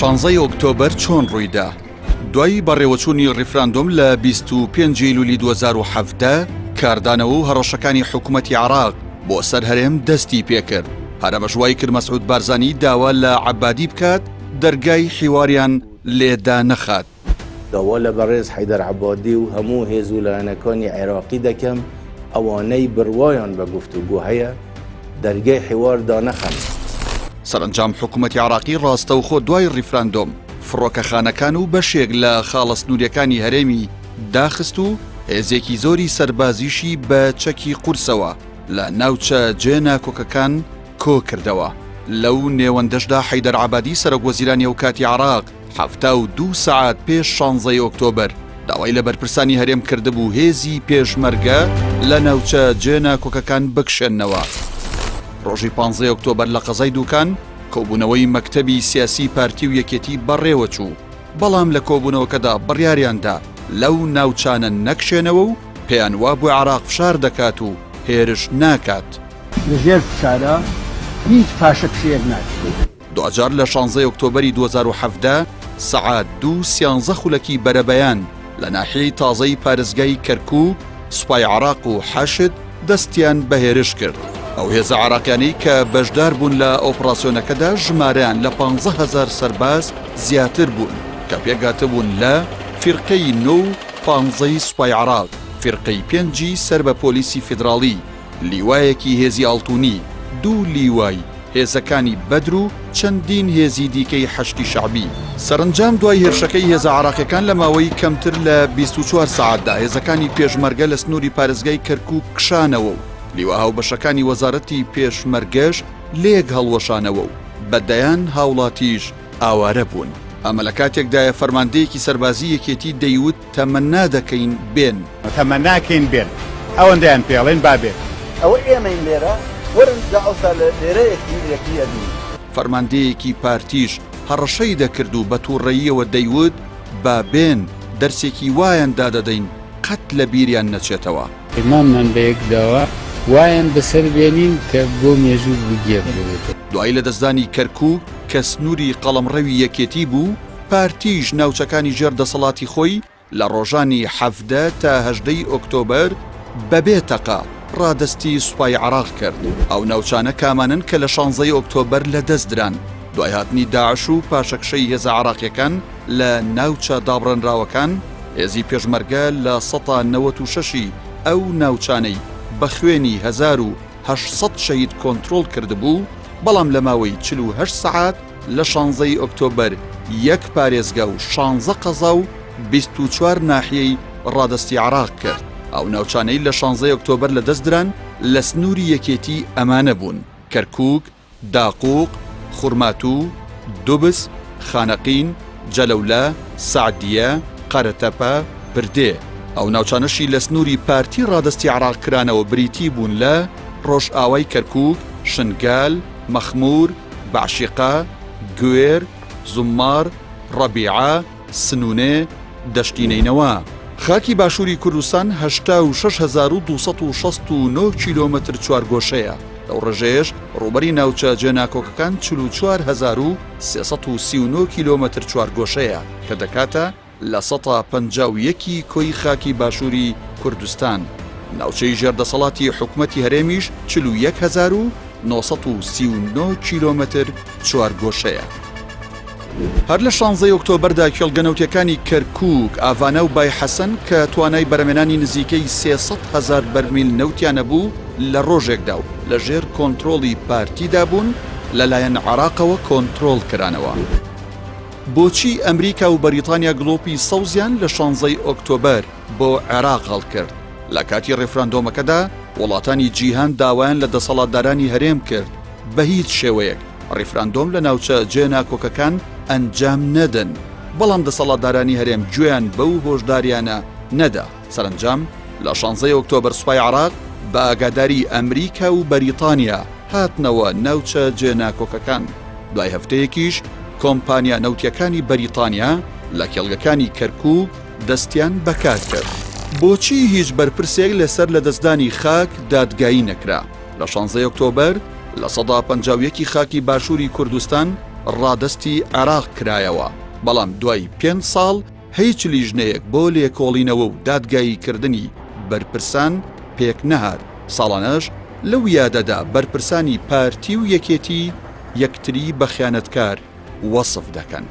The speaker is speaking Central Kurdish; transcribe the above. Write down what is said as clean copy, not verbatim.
16 ئۆکتۆبەر چۆن ڕوویدا؟ دوای بەڕێوەچوونی ڕیفراندۆم لە 25 لولی 2017 کاردانەوە و هەڕەشەکانی حکوومەتی عێراق بۆ سەر هەرێم دەستی پێکرد. هەرەمەژوای کرد مەسعود بارزانی داوا لە عەبادی بکات دەرگای حیواریان لێدا نەخات. داوا لە بەڕێز حەیدەر عەبادی و هەموو هێزولایەنەکانی عێراقی دەکەم ئەوانەی بڕوایان بە گفتوگۆ هەیە دەرگای حیواردا نەخەن. سەرنجام حکوومەتی عێراقی ڕاستەوخۆ دوای ڕیفراندۆم فڕۆکەخانەکان و بەشێک لە خاڵە سنووریەکانی هەرێمی داخست و هێزێکی زۆری سەربازیشی بە چەکی قورسەوە لە ناوچە جێنا کۆکەکان کۆ کردەوە. لەو نێوەندەشدا حەیدەر عەبادی سەرۆکوەزیرانی ئەو کاتی عێراق 72 سەعات پێش 16 ئۆکتۆبەر داوای لە بەرپرسانی هەرێم کردبوو هێزی پێشمەرگە لە ناوچە جێنا کۆکەکان بکشێنەوە. ڕۆژی 15 ئۆکتۆبەر لە قەزای دووکان کۆبوونەوەی مەکتەبی سیاسی پارتی و یەکێتی بەڕێوەچوو، بەڵام لە کۆبوونەوەکەدا بڕیاریاندا لەو ناوچانە نەکشێنەوە و پێیان وا بۆ عێراق فشار دەکات و هێرش ناکات. لەژێر فشارە هیچ پاشە کشێر ناکات. دوجار لە 16 ئۆکتۆبەری 2017 سەعات 2:13 خولەکی بەرەبەیان لە ناحیەی تازەی پارێزگای کەرکووک سوپای عێراق و حەشد دەستیان بە هێرش کرد. ئەو هێزە عێراقیانەی کە بەشدار بوون لە ئۆپراسیۆنەکەدا ژمارەیان لە 15,000 سەرباز زیاتر بوون کە پێگاتەبوون لە فیرقەی 9 و 15 سوپای عێراق، فیرقەی 5 سەر بە پۆلیسی فیدراڵی، لیوایەکی هێزی ئاڵتوونی، 2 لیوای هێزەکانی بەدر و چەندین هێزی دیکەی حەشتی شەعبی. سەرنجام دوای هێرشەکەی هێزە عێراقیەکان لە ماوەی کەمتر لە 24 ساعتدا هێزەکانی پێشمەرگە لە سنووری پارێزگای کەرکووک کشانەوە و لیوە هاوبەشەکانی وەزارەتی پێشمەرگەش لێک هەڵوەشانەوە و بەدەیان هاوڵاتیش ئاوارە بوون. ئەمە لە کاتێکدایە فەرماندەیەکی سەربازی یەکێتی دەیوت تەمەنا دەکەین بێن، تەمەناکەین بێن، ئەوەندەیان پێڵێن بابێت. ئەوە ئێمەین لێرە وەرن داوسا لە لێرەیەکی یەکیەدی. فەرماندەیەکی پارتیش هەڕەشەی دەکرد و بە تووڕەییەوە دەیوت بابێن دەرسێکی وایان دادەدەین قەت لە بیریان نەچێتەوە. ئێمامان بە یەکداوە وایان بەسەر بێنین کە بۆ مێژوو بگێ بێت. دوای لە دەستدانی کەرکووک کە سنووری قەڵەمڕەوی یەکێتی بوو، پارتیش ناوچەکانی ژێر دەسەڵاتی خۆی لە ڕۆژانی 17 تا 18 ئۆکتۆبەر بەبێ تەقا ڕادەستی سوپای عێراق کرد. ئەو ناوچانە کامانن کە لە 16 ئۆکتۆبەر لەدەستدران دوای هاتنی داعش و پاشەکشەی هێزە عێراقیەکان لە ناوچە دابڕێنراوەکان. هێزی پێشمەرگە لە 196 ئەو ناوچانەی بە خوێنی 1800 شەهید کۆنتڕۆڵ کردبوو، بەڵام لە ماوەی 48 سەعات لە 16 ئۆکتۆبەر 1 پارێزگا و 16 قەزا و 24 ناحیەی ڕادەستی عێراق کرد. ئەو ناوچانەی لە 16 ئۆکتۆبەر لەدەستدران لە سنووری یەکێتی ئەمانە بوون: کەرکووک، داقووق، خورماتوو، دوبس، خانەقین، جەلەولە، سعدیە، قەرەتەپە، بردێ. ئەو ناوچانەشی لە سنووری پارتی ڕادەستی عێراق کرانەوە بریتی بوون لە ڕۆژئاوای کەرکووک، شنگال، مەخمور، بەعشیقا، گوێر، زومار، ڕەبیعە، سنوونێ، دەشتی نەینەوە. خاکی باشووری کوردستان 86,269 کیلۆمەتر چوارگۆشەیە. ئەو ڕژێش ڕوبەری ناوچە جێناکۆکەکان 44,339 کیلۆمەتر چوارگۆشەیە کە دەکاتە لە 151 کۆی خاکی باشووری کوردستان. ناوچەی ژێردەسەڵاتی حکوومەتی هەرێمیش 41,939 کیلۆمەتر چوارگۆشەیە. هەر لە 16 ئۆکتۆبەردا کێڵگەنەوتیەکانی کەرکووک، ئاڤانە و بای حەسەن کە توانای بەرەمێنانی نزیکەی 300,000 بەرمیل نەوتیانە بوو لە ڕۆژێکدا و لە ژێر کۆنتڕۆڵی پارتیدا بوون لەلایەن عێراقەوە کۆنتڕۆڵ کرانەوە. بۆچی ئەمریکا و بەریتانیا گڵۆپی سەوزیان لە 16 ئۆکتۆبەر بۆ عێراق هەڵکرد؟ لە کاتی ڕێفراندۆمەکەدا وڵاتانی جیهان داوایان لە دەسەڵاتدارانی هەرێم کرد بە هیچ شێوەیەک ڕێفراندۆم لە ناوچە جێنا کۆکەکان ئەنجام نەدەن، بەڵام دەسەڵاتدارانی هەرێم گوێیان بەو هۆشداریانە نەدا. سەرنجام لە 16 ئۆکتۆبەر سوپای عێراق بە ئاگاداری ئەمریکا و بەریتانیا هاتنەوە ناوچە جێنا کۆکەکان. دوای هەفتەیەکیش کۆمپانیا نەوتیەکانی بەریتانیا لە کێڵگەکانی کەرکووک دەستیان بەکار کرد. بۆچی هیچ بەرپرسێک لەسەر لە دەستدانی خاک دادگایی نەکرا؟ لە 16 ئۆکتۆبەر لە 151 خاکی باشووری کوردستان ڕادستی عێراق کرایەوە، بەڵام دوای 5 ساڵ هیچ لیژنەیەک بۆ لێکۆڵینەوە و دادگاییکردنی بەرپرسان پێک نەهات. ساڵانەش لەو یادەدا بەرپرسانی پارتی و یەکێتی یەکتری بە خیانەتکار وەسف دەکەن.